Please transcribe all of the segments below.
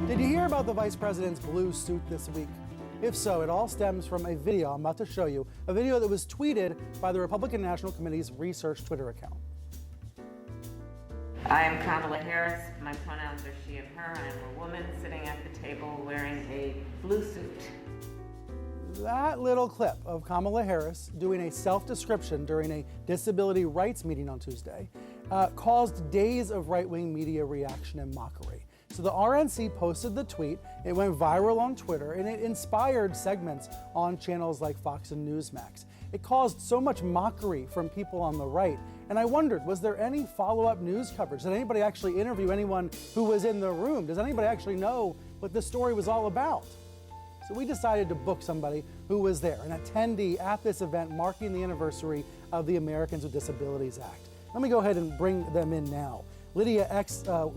Did you hear about the Vice President's blue suit this week? If so, it all stems from a video I'm about to show you, a video that was tweeted by the Republican National Committee's research Twitter account. I am Kamala Harris. My pronouns are she and her. I am a woman sitting at the table wearing a blue suit. That little clip of Kamala Harris doing a self-description during a disability rights meeting on Tuesday caused days of right-wing media reaction and mockery. So the RNC posted the tweet, it went viral on Twitter, and it inspired segments on channels like Fox and Newsmax. It caused so much mockery from people on the right, and I wondered, was there any follow-up news coverage? Did anybody actually interview anyone who was in the room? Does anybody actually know what this story was all about? So we decided to book somebody who was there, an attendee at this event marking the anniversary of the Americans with Disabilities Act. Let me go ahead and bring them in now. Lydia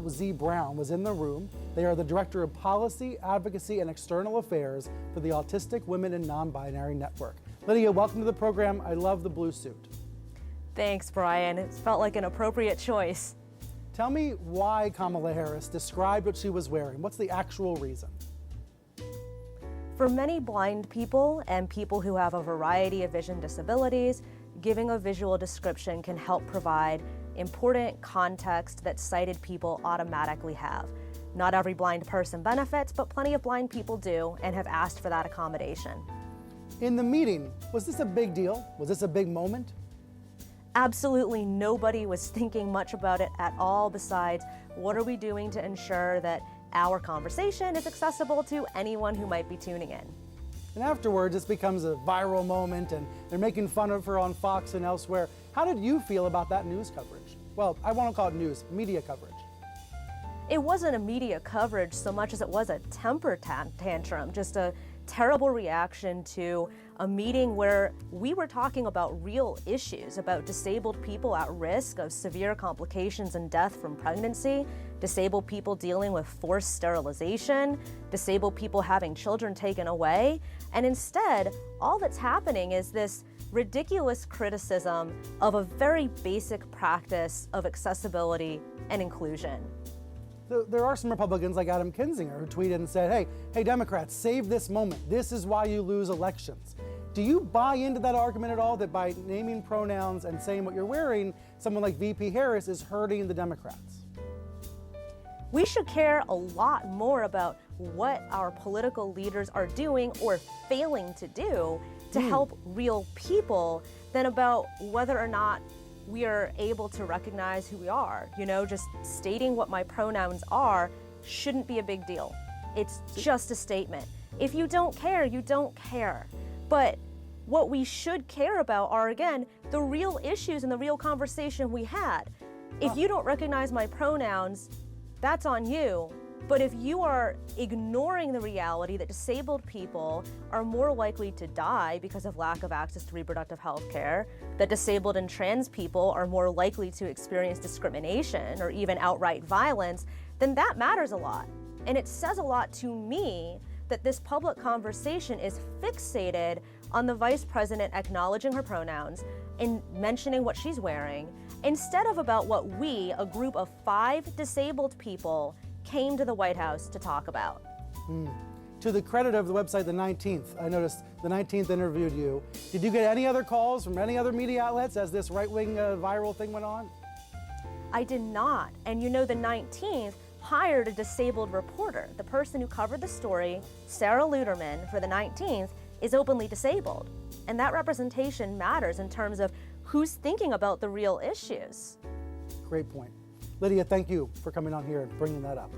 Z. Brown was in the room. They are the Director of Policy, Advocacy, and External Affairs for the Autistic Women and Non-Binary Network. Lydia, welcome to the program. I love the blue suit. Thanks, Brian. It felt like an appropriate choice. Tell me why Kamala Harris described what she was wearing. What's the actual reason? For many blind people and people who have a variety of vision disabilities, giving a visual description can help provide important context that sighted people automatically have. Not every blind person benefits, but plenty of blind people do and have asked for that accommodation. In the meeting, was this a big deal? Was this a big moment? Absolutely nobody was thinking much about it at all besides what are we doing to ensure that our conversation is accessible to anyone who might be tuning in. And afterwards, this becomes a viral moment and they're making fun of her on Fox and elsewhere. How did you feel about that news coverage? Well, I won't call it news, media coverage. It wasn't a media coverage so much as it was a temper tantrum, just a terrible reaction to a meeting where we were talking about real issues, about disabled people at risk of severe complications and death from pregnancy, disabled people dealing with forced sterilization, disabled people having children taken away. And instead, all that's happening is this ridiculous criticism of a very basic practice of accessibility and inclusion. There are some Republicans like Adam Kinzinger who tweeted and said, hey Democrats, save this moment. This is why you lose elections. Do you buy into that argument at all, that by naming pronouns and saying what you're wearing, someone like VP Harris is hurting the Democrats? We should care a lot more about what our political leaders are doing or failing to do to help real people than about whether or not we are able to recognize who we are. You know, just stating what my pronouns are shouldn't be a big deal. It's just a statement. If you don't care, you don't care. But what we should care about are, again, the real issues and the real conversation we had. If you don't recognize my pronouns, that's on you. But if you are ignoring the reality that disabled people are more likely to die because of lack of access to reproductive health care, that disabled and trans people are more likely to experience discrimination or even outright violence, then that matters a lot. And it says a lot to me that this public conversation is fixated on the Vice President acknowledging her pronouns and mentioning what she's wearing, instead of about what we, a group of 5 disabled people, came to the White House to talk about. To the credit of the website The 19th, I noticed The 19th interviewed you. Did you get any other calls from any other media outlets as this right-wing viral thing went on? I did not. And you know, The 19th hired a disabled reporter. The person who covered the story, Sarah Luderman, for The 19th, is openly disabled. And that representation matters in terms of who's thinking about the real issues. Great point. Lydia, thank you for coming on here and bringing that up.